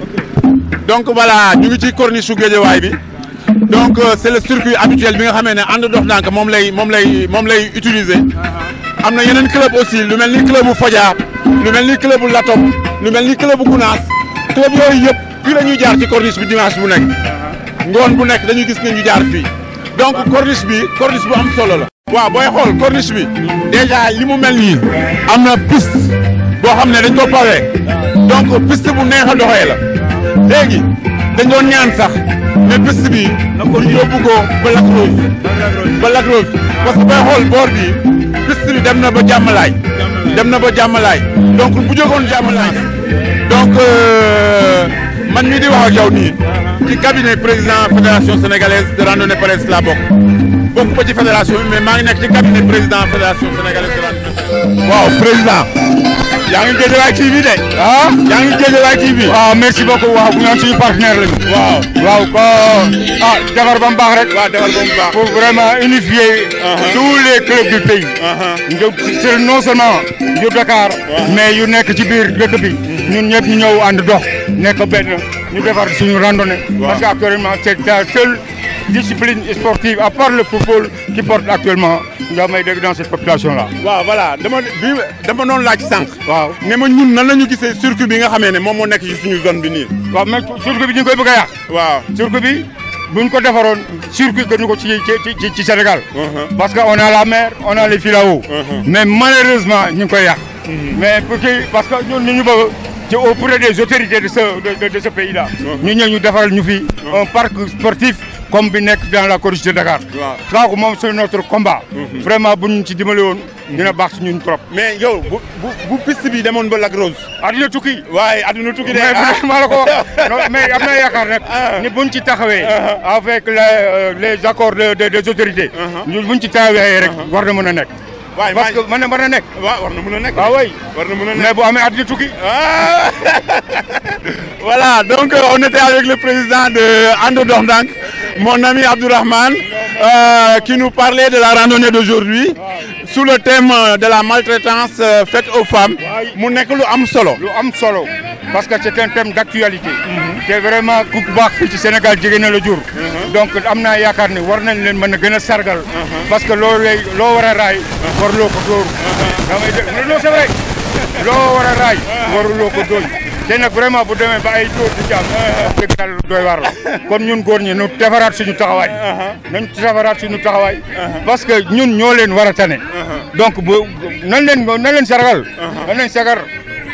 Ok. donc voilà ñu ngi ci corniche su Guédiawaye bi donc c'est le circuit habituel bi nga xamee ne ànd dox ndànk moom lay utiliser. am na yeneen club aussi lu mel ni club bu Fadiar lu mel ni club bu Latom lu mel ni club bu Gounass club yooyu yëpp fii la ñuy jaar ci corniche bi dimanche bu nekk ngoon bu nekk dañuy gis ne ñu jaar fii donc corniche bu am solo la. waaw booy xool corniche bi déjà li mu mel nii am na piste boo xam ne dañ ko pawee donc piste bu neex a doxee la léegi dañ doon ñaan sax mais piste bi na ko yóbbu ko ba Lac Rose parce que booy xool boor bi piste bi dem na ba jàmmalaay donc bu jógoon jàmmalaay donc man mii di wax ak yow nii ci cabinet président fédération sénégalaise de randonnée pédestre laa bokk ba ci fédération bi mais maa ngi nekk ci cabinet président fédération sénégalaise de randonnée. waaw président. yaa ngi Guédiawaye TV de. yaa ngi Guédiawaye TV. waaw merci beaucoup waaw bu ñu am suñu partenaire lañu. waaw ko defar ba mu baax rek. waaw defar ba mu baax. pour vraiment unifier. tous les clubs du pays. c'est non seulement yu Dakar. mais yu nekk ci biir dëkk bi. ñun ñëpp ñu ñëw ànd dox. nekk benn ñu defar suñu randonnée. parce que actuellement c'est la seule discipline sportive à part le football qui porte actuellement nga may dégg dans cette population là. waaw voilà dama noonu laaj sànq. waaw ne ma ñun nan la ñu gisee circuit bi nga xamee ne moom moo nekk ci suñu zone bi nii. waaw mais circuit bi ñu koy bëgg a yàq. waaw circuit bi buñ ko defaroon circuit gënu ko ci Sénégal. parce que on a la mer on a les filao. mais malheureusement ñu ngi koy yàq. mais parce que ñun ñu bëgg ci auprès des autorités de ce pays là. ñu ñëw ñu defaral ñu fi un parc sportif. comme bi nekk dans la corniche de Dakar. waaw kooku moom c'est notre combat. vraiment bu ñu ci dimbali woon. dina baax ci ñun trop. mais yow bu piste bi demoon ba Lac Rose. adduna tukki. waaye adduna tukki de. maa la ko mais am na yaakaar nag. ni buñ ci taxawee. avec les accords des autorités. ñun buñ ci taxawee rek war na mën a nekk. waaye parce que war na nekk. waaw war na mën a nekk. waaw oui war na mën a nekk mais bu amee adduna tukki. voilà donc on était avec le président de And Dox Ndank mon ami Abdourahmane qui nous parlait de la randonnée d'aujourd'hui sous le thème de la maltraitance faite aux femmes mu nekk lu am solo. parce que c'est un thème d'actualité. te vraiment ku baax fii ci Sénégal jege na la jur. donc am naa yaakaar ne war nañ leen mën a gën a sargal. parce que loo war a raay. waruloo ko dóor. non c'est vrai loo war a raay. waruloo ko dóor. te nag vraiment bu demee ba ay dóor di jàmm. dëgg yàlla doy waar la. kon ñun góor ñi ñu defaraat suñu taxawaay. nañ defaraat suñu taxawaay. parce que ñun ñoo leen war a tane. donc bu nan leen sargal. nan leen sagar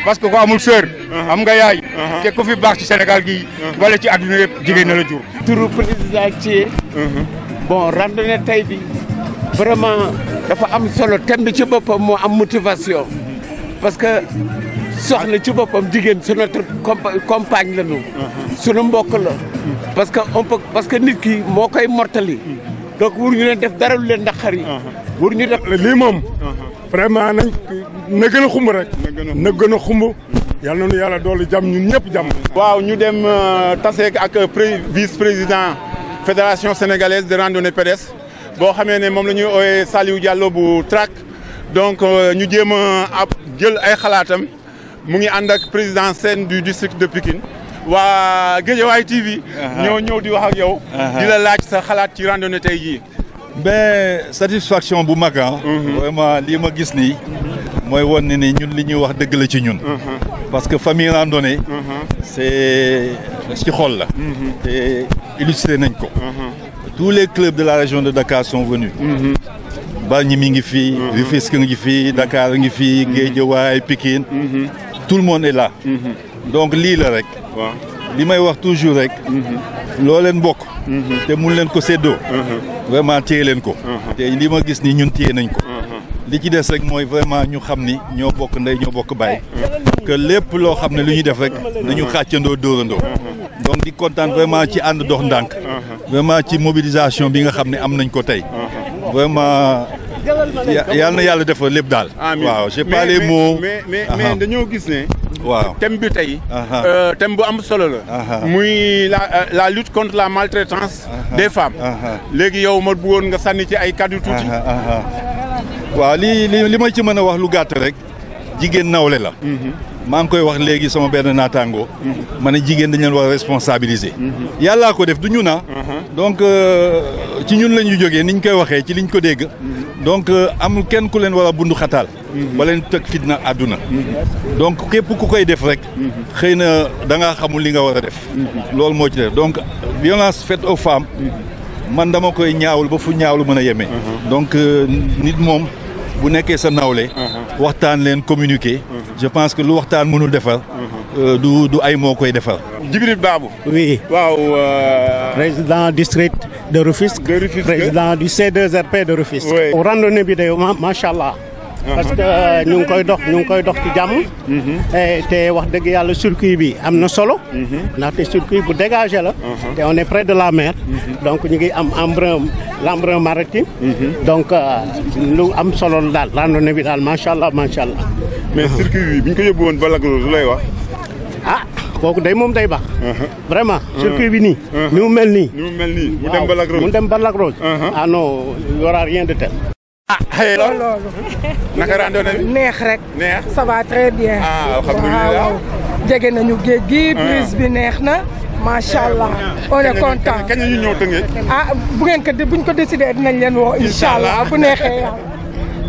parce que ko amul sœur. am nga yaay. te ku fi baax ci Sénégal gi wala ci àdduna yëpp jigéen na la jur. turu président Thié. bon randonnée tey bi vraiment dafa am solo thème bi ci boppam moo am motivation. parce que soxna ci boppam jigéen su notre compagne la ñu. sunu mbokk la. parce que nit ki moo koy mortali. donc waruñu leen def dara lu leen naqari. waruñu def lii moom. vraiment na gën a xumb rek. na gën a xumb. yàlla na nu yàlla doole jàmm ñun ñëpp jàmm. waaw ñu dem tase ak vice président fédération sénégalaise de randonnée pédestre boo xamee ne moom la ñuy ooyee Saliou Diallo bu TRAC donc ñu jéem a jël ay xalaatam mu ngi ànd ak président Sène du district de Pikine waa Guédiawaye TV. ñoo ñëw di wax ak yow. di la laaj sa xalaat ci randonnée tey jii. mais satisfaction bu mag vraiment lii ma gis nii. mooy woon ne ni ñun li ñuy wax dëgg la ci ñun. parce que famille randonnée. c'est ci xol la. te illustré nañ ko. tous les clubs de la région de Dakar sont venus. Bargny mi ngi fii. Rufisque ngi fii Dakar ngi fii. Guédiawaye Pikine. tout le monde est là. donc lii la rek. li may wax toujours rek. loo leen bokk. te mun leen ko séddoo. vraiment téye leen ko. te li ma gis ni ñun téye nañ ko. li ci des rek mooy vraiment ñu xam ni ñoo bokk ndey ñoo bokk baay. que lépp loo xam ne lu ñuy def rek nañu xàccandoo dóorandoo. donc di kontaan vraiment ci ànd dox ndànk. vraiment ci mobilisation bi nga xam ne am nañ ko tey. vraiment yal na yàlla defal lépp daal. waaw j'ai pas les mots. mais dañoo gis ne. waaw thème bi tey. thème bu am solo la. muy la lutte contre la maltraitance des femmes. léegi yow ma bëggoon nga sànni ci ay kàddu tuuti. waaw li ma ci mën a wax lu gàtt rek jigéen nawle la. maa ngi koy wax léegi sama benn naataango. ma ne jigéen dañu leen war a responsabiliser. yàllaa ko def du ñu na. donc ci ñun la ñu jógee ni ñu koy waxee ci liñ ko dégg. donc amul kenn ku leen war a bundu xataal. ba leen teg fitna àdduna. donc képp ku koy def rek. xëy na da ngaa xamul li nga war a def. loolu moo ci def donc violence faite aux femmes. man dama koy ñaawul ba fu ñaawlu mën a yemee. donc nit moom bu nekkee sa nawle. waxtaan leen communiquer. je pense que lu waxtaan mënul defar. du ay moo koy defar. Djibril Babou. Oui. waaw. président district de Rufisque. président du C2RP de Rufisque. oui randonnée bi de macha allah. parce que ñu ngi koy dox ci jàmm. te wax dëgg yàlla circuit bi am na solo. ndaxte circuit bu dégagé la. te on est près de la mer. donc ñu ngi am l'embrun maritime. donc lu am solo la daal randonnée bi daal macha allah macha allah. mais circuit bi bu ñu ko yóbbu woon ba Lac Rose lu lay wax. ah kooku day moom day baax. vraiment circuit bi nii. ni mu mel nii. mu dem ba Lac Rose mu dem ba Lac Rose. ah non y aura rien de tel. loolu naka randonnée bi neex rek. neex ça va très bien. alhamdulilah waaw jege nañu géej gi. brise bi neex na. macha allah on est content. kañ ñu ñëw Tëngéej. bu ngeen ko buñ ko décidé dinañ leen woo. incha allah bu neexee yàlla.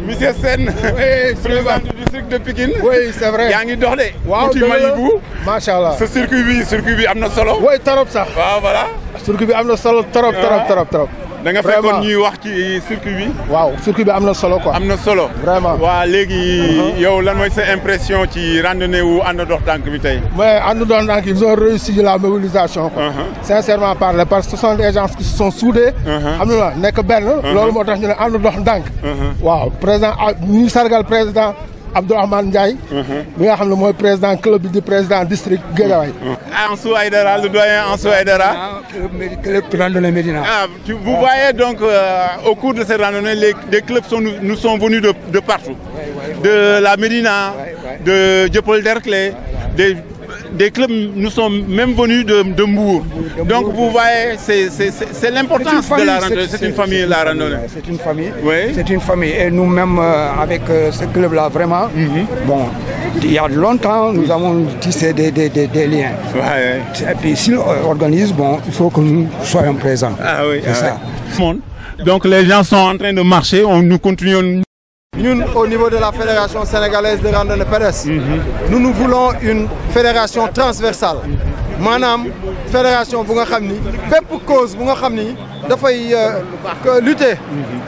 monsieur Sène. oui président du district de Pikine. oui c'est vrai yaa ngi dox de. waaw tuuti Malibu. macha allah sa circuit bi am na solo. oui trop sax. waaw voilà. circuit bi am na solo trop. da nga fekkoon ñuy wax ci circuit bi. waaw circuit bi am na solo quoi. am na solo vraiment. waa léegi yow lan mooy sa impression ci randonnée wu ànd dox tànk bi tey. mais ànd dox tànk ils ont réussi la mobilisation quoi. sincèrement parler parce que ce sont des gens qui se sont soudés. xam nga nekk benn. loolu moo tax ñu ne ànd dox ndànk. waaw président ñu sargal président Abdourahmane Ndiaye. mi nga xam ne mooy président club bi di président district Guédiawaye. Ansou Aïdara le doyen Ansou Aïdara. club randonnée Médina. Vous voyez donc au cours de cette randonnée des clubs nous sont venus de partout. De la Médina, de Dieuppeul-Derklé, des clubs nous sont même venus de Mbour. Donc vous voyez, c'est l'importance de la randonnée. C'est une famille la randonnée. C'est une famille. Oui. C'est une famille. Et nous-mêmes, avec ce club-là, vraiment, bon, il y a longtemps, nous avons tissé des liens. Ouais. Et puis si on organise, bon, il faut que nous soyons présents. Ah oui, c'est ça. Donc les gens sont en train de marcher, nous continuons. Nous, au niveau de la Fédération sénégalaise de randonnée pédestre, nous voulons une fédération transversale. Manam fédération bu nga xamni bépp cause bu nga xamni da fay lutter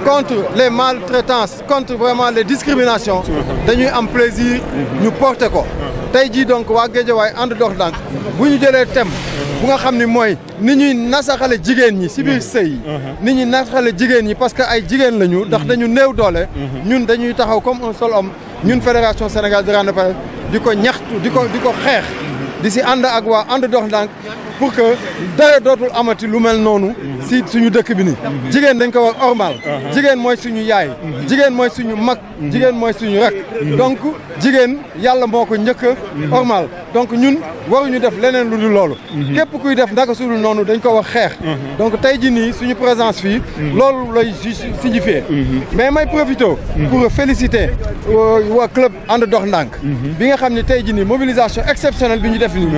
contre les maltraitances, contre vraiment les discriminations. Dañuy am plaisir ñu porter ko. Tay ji donc wa Guédiawaye and dox dank bu ñu jëlé thème bu nga xamni moy ni ñuy nasaxale jigéen ñi ci biir sëy ni ñuy nasaxale jigéen ñi parce que ay jigéen lañu ndax dañu néew doole ñun dañuy taxaw comme un seul homme ñun fédération sénégalaise de randonnée pédestre diko ñaxtu diko xeex di si ànd ak waa ànd dox ndànk pour que dara dootul amati lu mel noonu si suñu dëkk bi ni jigéen dañ ko war ormal jigéen mooy suñu yaay jigéen mooy suñu mag jigéen mooy suñu rek donc jigéen yàlla moo ko njëkk a ormal donc ñun waruñu def leneen lu dul loolu képp kuy def ndaka sudul noonu dañ ko wax xeex donc tey ji nii suñu présence fii loolu lay signifier mais may profité pour féliciter waa club ànd dox ndànk bi nga xam ne tey ji nii mobilisation exceptionnelle bi ñu def nii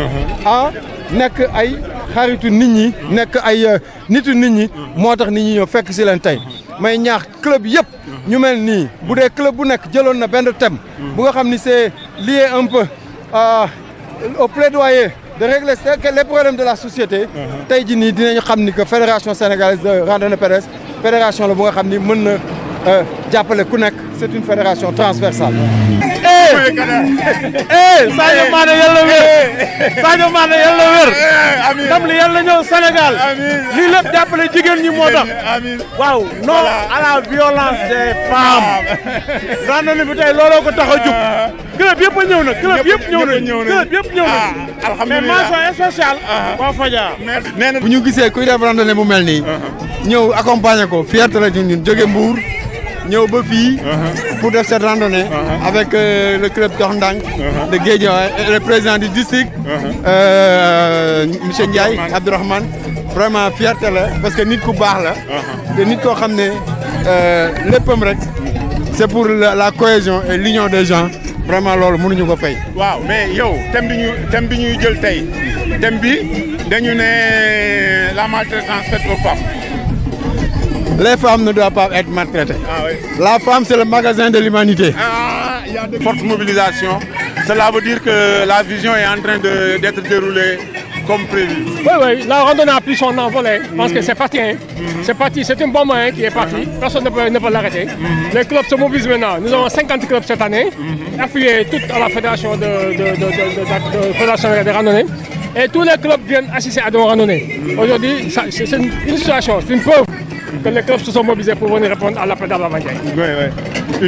nekk ay xaritu nit ñi nekk ay nitu nit ñi moo tax nit ñi ñëw fekk si leen tey may ñaax club yëpp ñu mel nii bu dee club bu nekk jëloon na benn thème bu nga xam ni c'est lié un peu au plaidoyer de régler les problèmes de la société tey jii nii dinañu xam ni que fédération sénégalaise de randonnée pédestre fédération la bu nga xam ni mën na jàppale ku nekk c'est une fédération transversale. Sadio Mané yàlla wér Sadio Mané yàlla wér ndam li yàlla ñëw Sénégal lii lépp jàppale jigéen ñi moo tax waaw non à la violence des femmes randonnée bi tey looloo ko tax a jug club yëpp a ñëw na club yëpp ñëw na club yëpp ñëw na mais mention spéciale waa Fadia bu ñu gisee kuy def randonnée bu mel nii ñëw accompagner ko fierté la ñun jóge Mbour ñëw ba fii pour def cette randonnée avec le club Dox Ndank de Guédiawaye et le président du district monsieur Ndiaye Abdourahmane vraiment fierté la parce que nit ku baax la te nit koo xam ne léppam rek c'est pour la cohésion et l'union des gens vraiment loolu mënuñu ko fay. waaw mais yow thème bi ñuy jël tey thème bi dañu ne la maltraitance faite aux femmes. Les femmes ne doivent pas être maltraitées. Ah, oui. La femme, c'est le magasin de l'humanité. Ah, il y a de fortes mobilisations. Cela veut dire que la vision est en train d'être déroulée comme prévu. Oui, la randonnée a pris son envol. Je pense que c'est parti. C'est parti, c'est un bon moyen qui est parti. Personne ne peut l'arrêter. Les clubs se mobilisent maintenant. Nous avons 50 clubs cette année, affiliés toutes à la fédération de randonnée. Et tous les clubs viennent assister à nos randonnées. Aujourd'hui, c'est une situation, c'est une preuve que les clubs se sont mobilisés pour venir répondre à l'appel d'Ablamandiaï. Oui.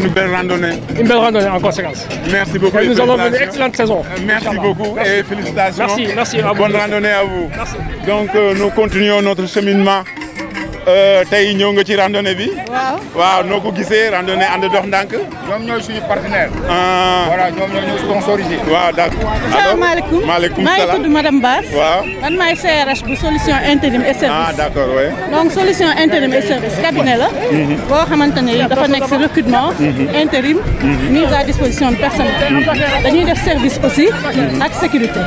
Une belle randonnée. Une belle randonnée en conséquence. Merci beaucoup. Et nous allons mener une excellente saison. Merci beaucoup et félicitations. Merci à vous. Bonne randonnée à vous. Merci. Donc nous continuons notre cheminement. Tey ñëw nga ci randonnée bi. waaw noo ko gisee randonnée ànd dox ndànk. ñoom ñooy suñu partenaire. voilà ñoom ñoo ñu sponsorisé. waaw d'accord. asalaamaaleykum. maaleykum maa ngi salaam. tudd madame Bass. waaw. man maay CRH bu solution intérim et service. Ah d'accord oui. donc solution intérim et service cabinet la. boo xamante ne dafa nekk si recrutement. intérim. mise à disposition de personnel. dañuy def service aussi. ak sécurité.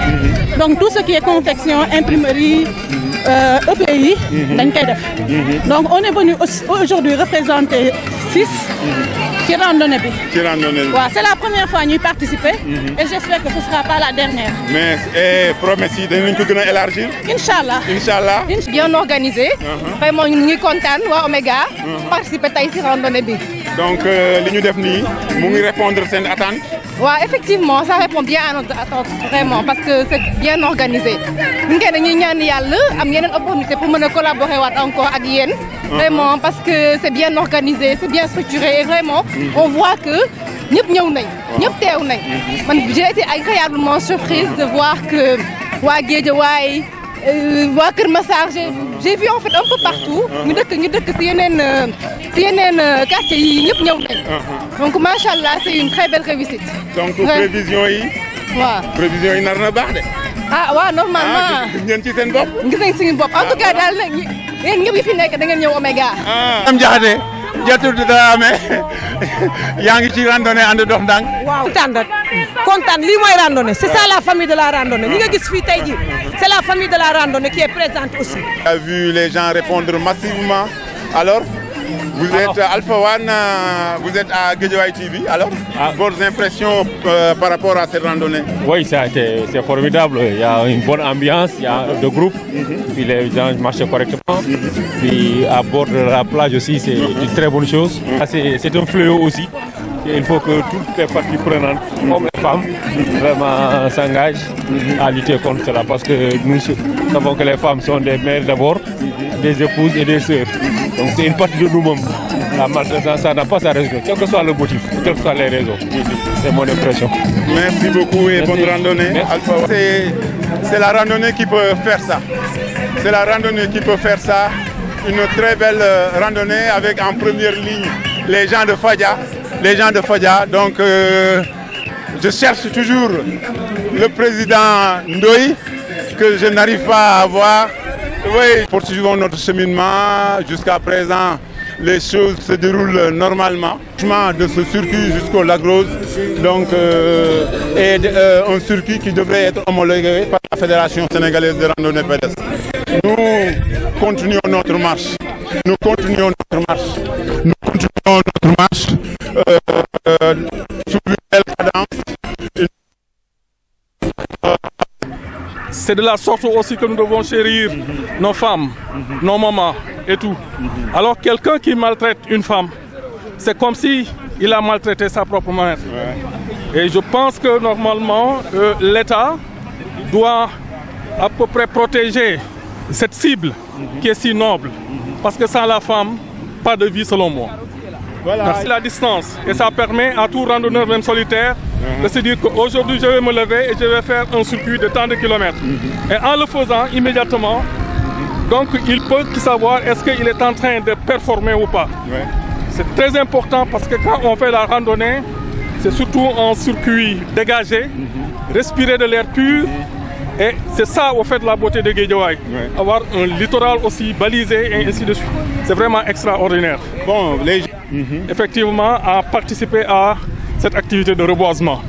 donc tout ce qui est confection imprimerie. EPI dañ koy def donc on est venu aujourd'hui représenter 6 ci randonnée bi. ci randonnée bi. waaw c'est la première fois ñuy participer. et j'espère que ce sera pas la dernière. mais promesse yi dinañ ko gën a élargir. Inch'Allah. Inch'Allah. bien organisé. vraiment ñu ngi kontaan waa Omega. participer tey ci randonnée bi. donc li ñu def nii mu ngi répondre seen attente. waaw effectivement ça répond bien à notre attente vraiment parce que c'est bien organisé. ñu ngi koy dañuy ñaan yàlla am yeneen opportunité pour mën a collaborer waat encore ak yéen. vraiment parce que c'est bien organisé c'est bien structuré et vraiment on voit que ñëpp ñëw nañ. ñëpp teew nañ. man j'ai été agréablement surprise de voir que waa Guédiawaye waa Kër Massar j'ai vu en fait un peu partout. ñu dëkk ci yeneen quartier yi ñëpp ñëw nañ. donc macha allah c'est une très belle réussite. donc prévision yi. waaw prévision yi nar na baax de. ah waaw normalement. gis ngeen ci seen bopp. gis nañ suñu bopp en tout cas daal yéen ñëpp yi fi nekk da ngeen ñëw Omega. am jaxate jatu dara amee yaa ngi ci randonnée ànd dox ndànk. waaw kontaan lii mooy randonnée c'est ça la famille de la randonnée ñi nga gis fii tey jii c'est la famille de la randonnée qui est présente aussi. On a vu les gens répondre massivement alors. Vous êtes Alpha One, vous êtes à Guédiawaye TV, alors vos impressions par rapport à cette randonnée? Oui, c'est formidable, il y a une bonne ambiance, il y a deux groupes, puis les gens marchent correctement, puis à bord de la plage aussi c'est une très bonne chose, c'est un fléau aussi. Il faut que toutes les parties prenantes, hommes et femmes, vraiment s'engagent à lutter contre cela parce que nous savons que les femmes sont des mères d'abord, des épouses et des sœurs. Donc c'est une partie de nous-mêmes. La maltraitance, ça n'a pas sa raison, quel que soit le motif, quelles que soient les raisons. C'est mon impression. Merci beaucoup et bonne randonnée. C'est la randonnée qui peut faire ça. C'est la randonnée qui peut faire ça. Une très belle randonnée avec en première ligne les gens de Fadia. Les gens de Fadia, donc je cherche toujours le président Ndoye que je n'arrive pas à avoir. Oui, poursuivons notre cheminement. Jusqu'à présent, les choses se déroulent normalement. De ce circuit jusqu'au Lac Rose, donc est un circuit qui devrait être homologué par la Fédération sénégalaise de randonnée pédestre. Nous continuons notre marche. Nous continuons notre marche. Nous continuons notre marche sous une belle cadence. C'est de la sorte aussi que nous devons chérir nos femmes, nos mamans et tout. Alors quelqu'un qui maltraite une femme, c'est comme si il a maltraité sa propre mère. Et je pense que normalement l'État doit à peu près protéger cette cible qui est si noble. Parce que sans la femme, pas de vie selon moi. Voilà. Merci la distance et ça permet à tout randonneur, même solitaire, de se dire qu'aujourd'hui je vais me lever et je vais faire un circuit de tant de kilomètres. Et en le faisant immédiatement, donc il peut savoir est-ce qu'il est en train de performer ou pas. C'est très important parce que quand on fait la randonnée, c'est surtout un circuit dégagé, respirer de l'air pur. Et c'est ça, au fait, la beauté de Guédiawaye. Avoir un littoral aussi balisé et ainsi de suite. C'est vraiment extraordinaire. Bon, effectivement, à participer à cette activité de reboisement.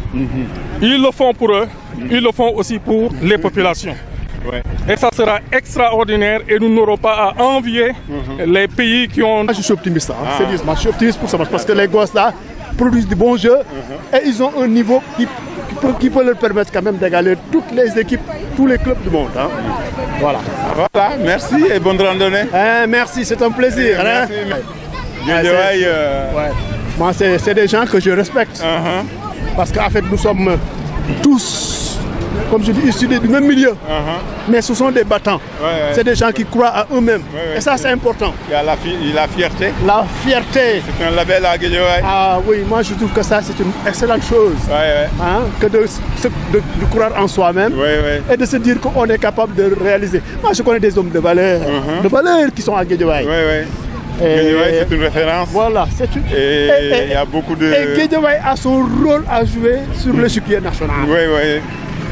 Ils le font pour eux, ils le font aussi pour les populations. Et ça sera extraordinaire et nous n'aurons pas à envier les pays qui ont... Je suis optimiste, sérieusement, je suis optimiste pour ça parce que les gosses là produisent du bon jeu et ils ont un niveau qui peut leur permettre quand même d'égaler toutes les équipes, tous les clubs du monde. Voilà. Voilà, merci et bonne randonnée. Merci, c'est un plaisir. Moi, c'est des gens que je respecte parce qu'en fait, nous sommes tous, comme je dis, issus du même milieu, mais ce sont des battants. C'est des gens qui croient à eux-mêmes. Et ça, c'est important. Il y a la fierté. La fierté. C'est un label à Guédiawaye. Ah oui, moi je trouve que ça, c'est une excellente chose. Que de croire en soi-même et de se dire qu'on est capable de réaliser. Moi, je connais des hommes de valeur qui sont à Guédiawaye. Guédiawaye, c'est une référence. Voilà, c'est une... Et il y a beaucoup de... Et Guédiawaye a son rôle à jouer sur l'échiquier national.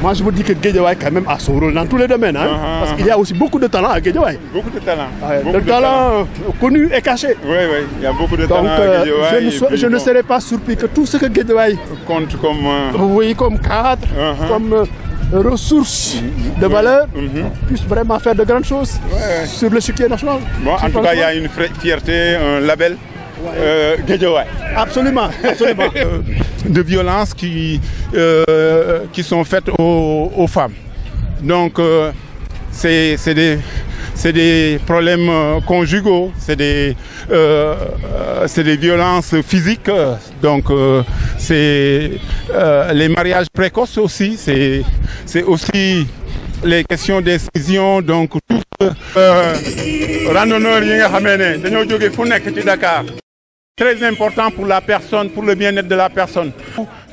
Moi, je vous dis que Guédiawaye, quand même, a son rôle dans tous les domaines. Parce qu'il y a aussi beaucoup de talent à Guédiawaye. Beaucoup de talent. De talent connu et caché. Il y a beaucoup de talent à Guédiawaye. Je ne serais pas surpris que tout ce que Guédiawaye compte comme... comme cadre, comme ressources de valeur, puisse vraiment faire de grandes choses sur l'échiquier national. Bon, en tout cas, il y a une fierté, un label. Guédiawaye. Absolument, absolument. De violences qui sont faites aux femmes. Donc, c'est des problèmes conjugaux, c'est des violences physiques. Donc, c'est les mariages précoces aussi. C'est aussi les questions d'excision. Donc, tout randonneurs yi nga xamee ne dañoo jóge fu nekk ci Dakar. Très important pour la personne, pour le bien-être de la personne,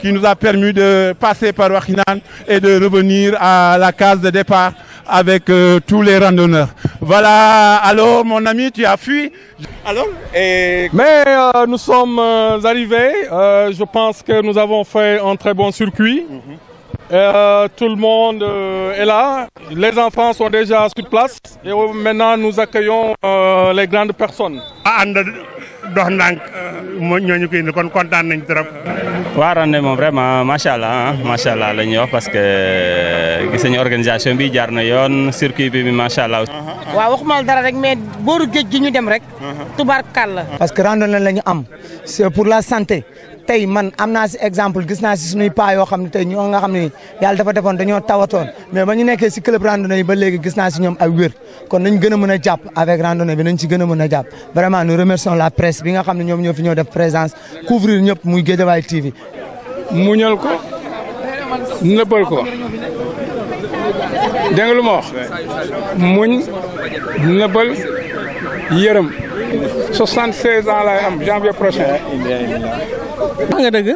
qui nous a permis de passer par Wakhinane et de revenir à la case de départ avec tous les randonneurs. Voilà, alors mon ami, tu as fui. Alors, Mais nous sommes arrivés, je pense que nous avons fait un très bon circuit. Tout le monde est là, les enfants sont déjà sur place et maintenant nous accueillons les grandes personnes. dox ndànk ñooñu ko indi kon kontaan nañ trop. waa randonnée moom vraiment macha allah la ñuy wax parce que gis nañu organisation bi jaar na yoon circuit bi macha allah. waaw waxuma dara rek mais booru géej gi ñu dem rek. tubaarkàlla. parce que randonnée la ñu am c'est pour la santé. tey man am naa si exemple gis naa si suñuy paa yoo xam ne tey ñoo nga xam ne yàlla dafa defoon dañoo tawatoon mais ba ñu nekkee si club randonnée yi ba léegi gis naa si ñoom ay wér kon nañ gën a mën a jàpp avec randonnée bi nañ ci gën a mën a jàpp vraiment nous remercions la presse bi nga xam ne ñoom ñoo fi ñëw def présence couvrir ñëpp muy Guédiawaye TV. muñal ko nëbbal ko dégg nga lu ma wax muñ nëbbal yërëm 76 ans laay am janvier prochain. wax nga dëgg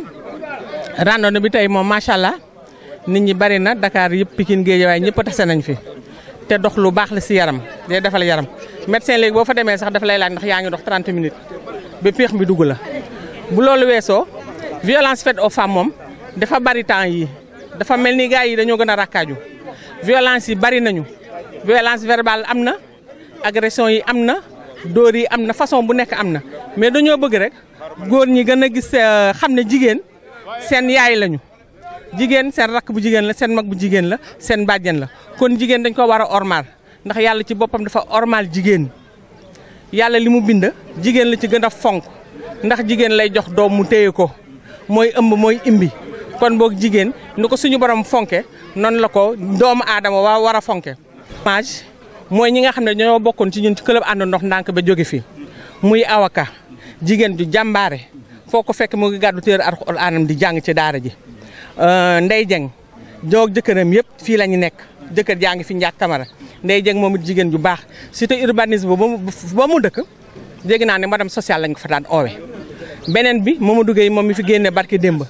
randonnée bi tey moom macha allah nit ñi bari na Dakar yëpp Pikine Guédiawaye ñëpp tase nañ fi te dox lu baax la si yaram day defal yaram médecin léegi boo fa demee sax dafa lay laaj ndax yaa ngi dox 30 minutes ba péex mi dugg la. bu loolu weesoo violence faite aux femmes moom dafa bari temps yi dafa mel ni gars yi dañoo gën a rakkaaju violence yi bari nañu violence verbale am na agression yi am na dóor yi am na façon bu nekk am na mais dañoo bëgg rek. góor ñi gën a gis xam ne jigéen seen yaay lañu jigéen seen rakk bu jigéen la seen mag bu jigéen la seen bàjjen la kon jigéen dañ ko war a ormal ndax yàlla ci boppam dafa ormal jigéen yàlla li mu bind jigéen la ci gën a fonk ndax jigéen lay jox doom mu téye ko mooy ëmb mooy imbi kon boog jigéen ni ko suñu borom fonke noonu la ko doomu aadama waa war a fonke mage mooy ñi nga xam ne ñoo bokkoon ci ñun ci club ànd ndox ndànk ba jóge fi muy awaka jigéen ju jàmbaare foo ko fekk mu ngi gàddu téere Alxuraan di jàng ci daara ji Ndey Jeng joog jëkkëram yëpp fii la ñu nekk jëkkër jaa ngi fi Ndiak Camara Ndey Jeng moom it jigéen ju baax cité urbanisme ba mu dëkk dégg naa ne madame sociale lañ ko fa daan oowe beneen bi Mamadou Gueye moom mi fi génne barki démb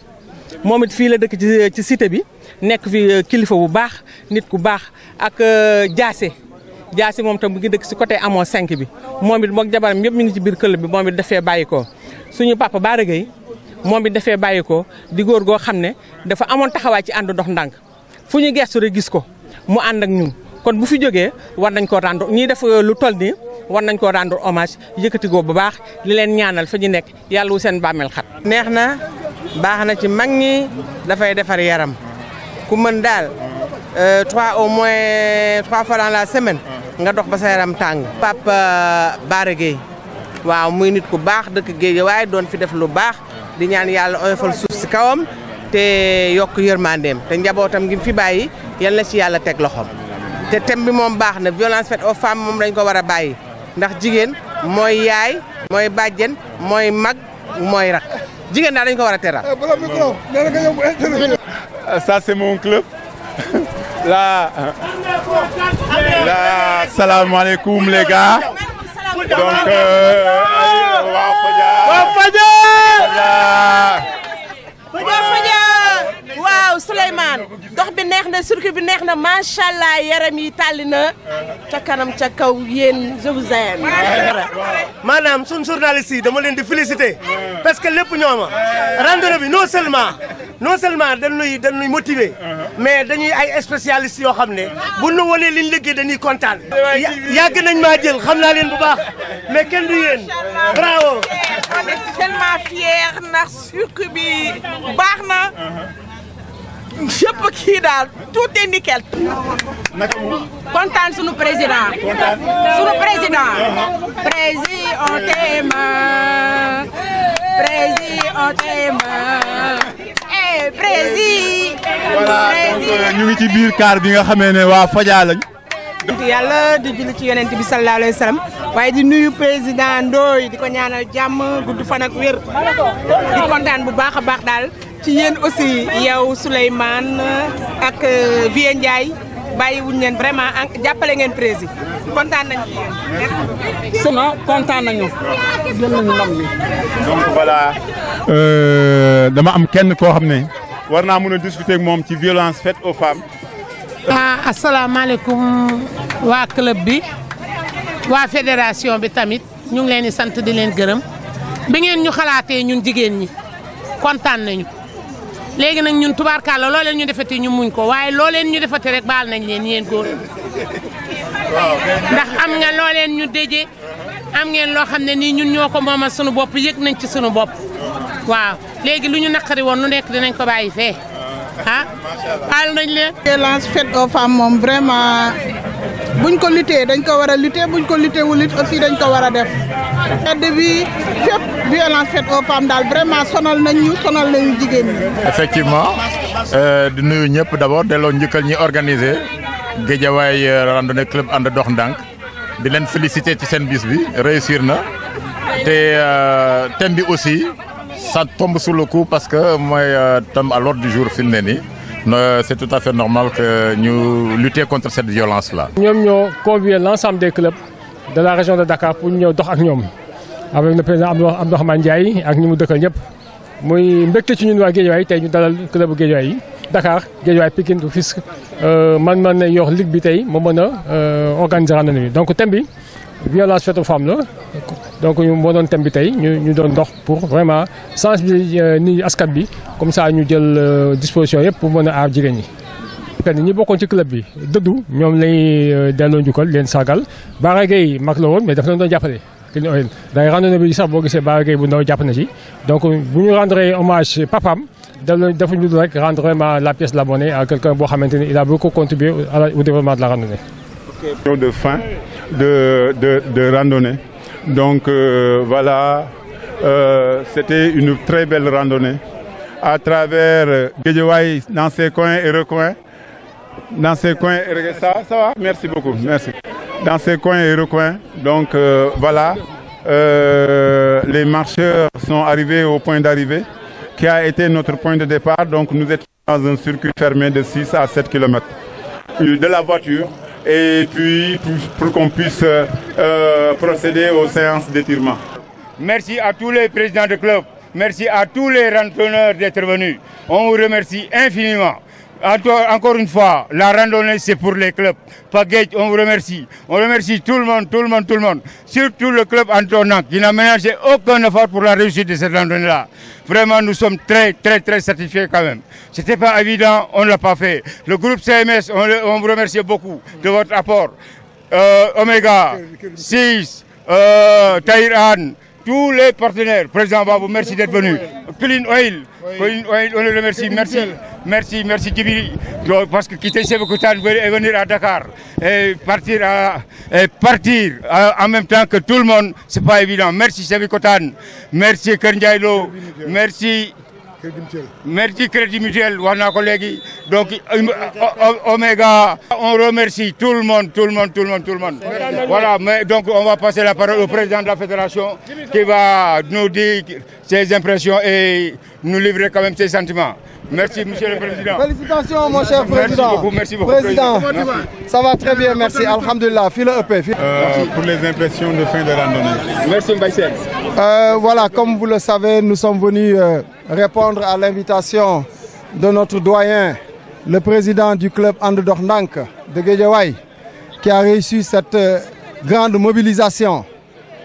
moom it fii la dëkk ci cité bi nekk fi kilifa bu baax nit ku baax ak Jaase moom tam mu ngi dëkk si côté amoo 5 bi moom it moog jabaram yëpp mi ngi ci biir club bi moom it dafee bàyyi ko suñu papa Bara Gueye moom it dafee bàyyi ko di góor goo xam ne dafa amoon taxawaay ci ànd dox ndànk fu ñu gestu rek gis ko mu ànd ak ñun kon bu fi jógee war nañ koo rendre ñiy def lu toll nii war nañ koo rendre hommage yëkkati ko bu baax li leen ñaanal fa ñu nekk yàlla wu seen bàmmeel xat. neex na baax na ci mag ñi dafay defar yaram ku mën daal 3 fois dans la semaine nga dox ba sa yaram tàng. Papa Bara Gueye waaw muy nit ku baax dëkk Guédiawaye doon fi def lu baax di ñaan yàlla oyofal suuf si kawam te yokk yërmandeem te njabootam gi fi bàyyi yal na ci yàlla teg loxoom. te thème bi moom baax na violence faite aux femmes moom dañ ko war a bàyyi ndax jigéen mooy yaay mooy bàjjen mooy mag mooy rak jigéen daal dañ ko war a teral. Ça c'est mon club. Là, salam alaikum les gars. Donc, waaw Souleymane dox bi neex na circuit bi neex na macha allah yaram yi tàlli na ca kanam ca kaw yéen je vous aime. maanaam suñ journaliste yi dama leen di féliciter parce que lépp ñooma randonnée bi non seulement dañuy motiver mais dañuy ay spécialistes yoo xam ne bu nu wanee liñ liggéey dañuy kontaan. yàgg nañ maa jël xam naa leen bu baax mais kenn du yéen bravo. on est tellement fiers ndax circuit bi baax na. yëpp kii daal tout est nickel. kontaan sunu président. sunu président. président on t'aime. président on t'aime. eh président. voilà donc ñu ngi ci biir car bi nga xamee ne waa Fadia lañ. yàlla di julli ci yonent bi sallallahu alayhi wa sallam waaye di nuyu président Ndoye di ko ñaanal jàmm gudd fan ak wér. di kontaan bu baax a baax daal. ci yéen aussi yow Souleymane ak Vieux Ndiaye bàyyiwuñ leen vraiment jàppale ngeen président kontaan nañ ci yéen. sinon kontaan nañu. jël nañu ndam mi. donc voilà. dama am kenn koo xam ne war naa mën a discuter ak moom ci violence faite aux femmes. asalaamaaleykum waa club bi waa fédération bi tamit ñu ngi leen di sant di leen gërëm bi ngeen ñu xalaatee ñun jigéen ñi kontaan nañu. léegi nag ñun tubaarkàlla loo leen ñu defati ñu muñ ko waaye loo leen ñu defati rek baal nañ leen yéen góor ndax am nga loo leen ñu déje am ngeen loo xam ne nii ñun ñoo ko moomal sunu bopp yëg nañ ci sunu bopp waaw léegi lu ñu naqari woon nu nekk dinañ ko bàyyi fee ah baal nañ leen. violence faite aux femmes moom vraiment buñ ko lutter dañ ko war a lutter buñ ko lutter wul it aussi dañ ko war a def xedd bi fépp violence faite aux femmes daal vraiment sonal nañu jigéen ñi. effectivement di nuyu ñëpp d'abord delloo njëkkal ñi organiser Guédiawaye randonnée club ànd dox ndànk di leen féliciter ci seen bis bi réussir na te thème bi aussi ça tombe sous le coup parce que mooy thème à l'ordre du jour fi mu ne nii c'est tout à fait normal que ñu lutter contre cette violence là. ñoom ñoo convier l'ensemble des clubs de la région de Dakar pour ñëw dox ak ñoom avec le président Abdourahmane Ndiaye ak ñi mu dëkkal ñëpp muy mbégte ci ñun waa Guédiawaye tey ñu dalal club Guédiawaye yi Dakar Guédiawaye Pikine Rufisque man yor ligue bi tey ma mën a organiser randonnée bi donc thème bi violence faite aux femmes la donc ñu moo doon thème bi tey ñu doon dox pour vraiment sensibiliser nit askan bi comme ça ñu jël disposition yëpp pour mën a aar jigéen ñi. ñi bokkoon ci club bi dëddu ñoom lañuy delloo njukkal leen sargal Bara Gueye mag la woon mais dafa leen doon jàppale. day randonnée bi sax boo gisee Bara Gueye bu ndaw jàpp na ci donc bu ñu rendre hommage papam defuñu dul rek rendre vraiment la pièce de la monnaie à quelqu'un boo xamante ni il a beaucoup contribué au développement de la randonnée. de fin de randonnée donc voilà c'était une très belle randonnée à travers Guédiawaye dans ses coins et recoins. Dans ces coins, ça va, merci beaucoup, merci. Dans ces coins et recoins, donc voilà, les marcheurs sont arrivés au point d'arrivée, qui a été notre point de départ. Donc nous étions dans un circuit fermé de 6 à 7 km de la voiture, et puis pour qu'on puisse procéder aux séances d'étirement. Merci à tous les présidents de club, merci à tous les randonneurs d'être venus. On vous remercie infiniment. Encore une fois, la randonnée c'est pour les clubs. Pagate, on vous remercie. On remercie tout le monde. Surtout le club Antonac qui n'a ménagé aucun effort pour la réussite de cette randonnée-là. Vraiment, nous sommes très satisfaits quand même. C'était pas évident, on ne l'a pas fait. Le groupe CMS, on vous remercie beaucoup de votre apport. Omega, 6, Tahir Anne, tous les partenaires. Président Babou, merci d'être venu. Clean Oil, on le remercie. Merci Djibi, parce que quitter Sébikotane et venir à Dakar et partir en même temps que tout le monde, c'est pas évident. Merci Sébikotane, merci Kër Ndiaye Lo, merci Crédit Mutuel, wana collègue. Donc Omega, on remercie tout le monde. Voilà, mais donc on va passer la parole au président de la fédération qui va nous dire ses impressions et nous livrer quand même ses sentiments. Merci, monsieur le président. Félicitations, mon cher président. Merci beaucoup, président. Ça va très bien, merci. Alhamdulillah. Pour les impressions de fin de randonnée. Merci, Mbaïsel. Voilà, comme vous le savez, nous sommes venus répondre à l'invitation de notre doyen, le président du club And Dox Ndank de Guédiawaye, qui a réussi cette grande mobilisation.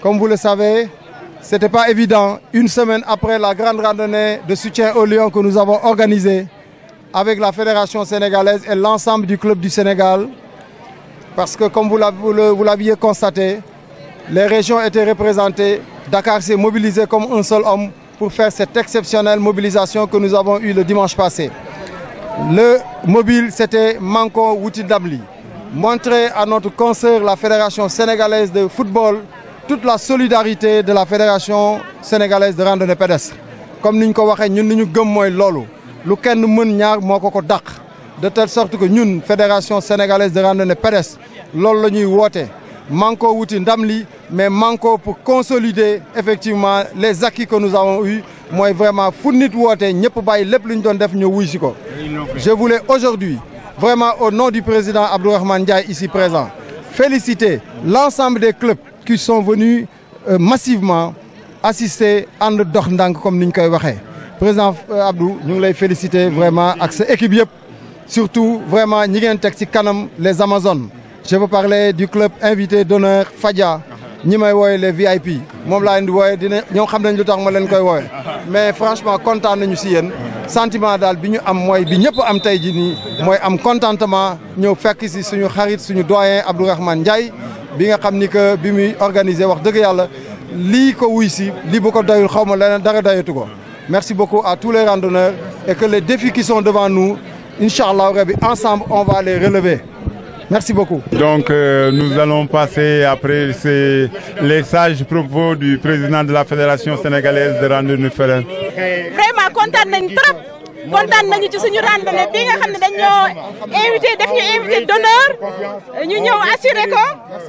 Comme vous le savez, ce n'était pas évident, une semaine après la grande randonnée de soutien aux Lions que nous avons organisée avec la Fédération sénégalaise et l'ensemble du club du Sénégal. Parce que comme vous l'aviez constaté, les régions étaient représentées. Dakar s'est mobilisé comme un seul homme pour faire cette exceptionnelle mobilisation que nous avons eue le dimanche passé. Le mobile, c'était Manko Wouti Dabli. Montrer à notre consoeur, la Fédération sénégalaise de football, toute la solidarité de la Fédération sénégalaise de randonnée pédestre. Comme nous l'avons dit, nous sommes lu kenn mën ñaar moko ko dak de telle sorte que ñun Fédération sénégalaise de randonnée pédestre loolu lañuy woté manko wuti ndam li mais manko pour consolider effectivement les acquis que nous avons eu moy vraiment fu nit woté ñepp bay lepp luñ doon def ñu wuy ci ko. Je voulais aujourd'hui vraiment au nom du président Abdourahmane Ndiaye ici présent féliciter l'ensemble des clubs qui sont venus massivement assister And Dox Ndank comme niñ koy waxé. Président Abdou, nous les féliciter vraiment avec cette équipe, surtout vraiment ñi ngeen tek ci kanam les Amazones. Je veux parler du club invité d'honneur Fadia, ñi may woy les VIP. Mom la indi woy dina ñoo xam nañ lutax ma leen koy woy. Mais franchement content nañu ci yeen. Sentiment dal bi ñu am moy bi ñëpp am tay ji ni moy am contentement ñëw fekk ci suñu xarit suñu doyen Abdourahmane Ndiaye bi nga xam ni que bi muy organiser wax dëgg Yàlla li ko wuy ci li bu ko doyul xawma leneen dara doyatu ko. Merci beaucoup à tous les randonneurs et que les défis qui sont devant nous, Inch'Allah, ensemble, on va les relever. Merci beaucoup. Donc, nous allons passer après les sages propos du président de la Fédération sénégalaise de randonnée fédérale. Vraiment content nañu trop. Kontaan nañu ci suñu randonnée bi nga xam ne dañoo invité def ñu invité d'honneur ñu ñëw assuré ko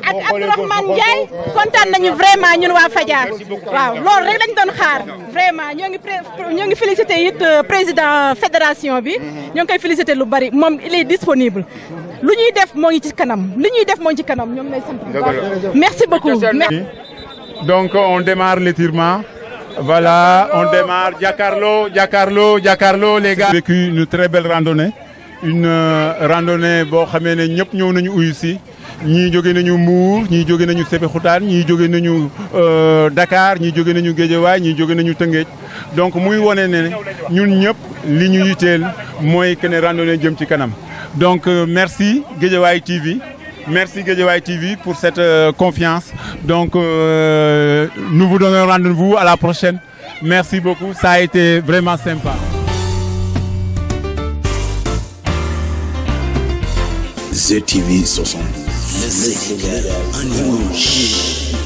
ak Abdourahmane Ndiaye kontaan nañu vraiment ñun waa Fadiar waaw loolu rek lañ doon xaar vraiment ñoo ngi félicité it président fédération bi ñoo ngi koy félicité lu bari moom il est disponible lu ñuy def moo ngi ci kanam li ñuy def moo ngi ci kanam ñoo ngi lay sant bu baax merci beaucoup. Donc on démarre l'étirement. Voilà, on démarre. Giancarlo, les gars. Vécu une très belle randonnée. Une randonnée, bon, xamé né ñëpp ñëw nañu uyu ci. Ñi joggé nañu Mbour, ñi joggé nañu Sébikotane, ñi joggé nañu Dakar, ñi joggé nañu Guédiawaye, ñi joggé nañu Teungueth. Donc muy woné né ñun ñëpp li ñu yitteel moy que né randonnée jëm ci kanam. Donc merci Guédiawaye TV. Merci Guédiawaye TV pour cette confiance. Donc nous vous donnons rendez-vous à la prochaine. Merci beaucoup, ça a été vraiment sympa. ZTV 72, le Sénégal en image.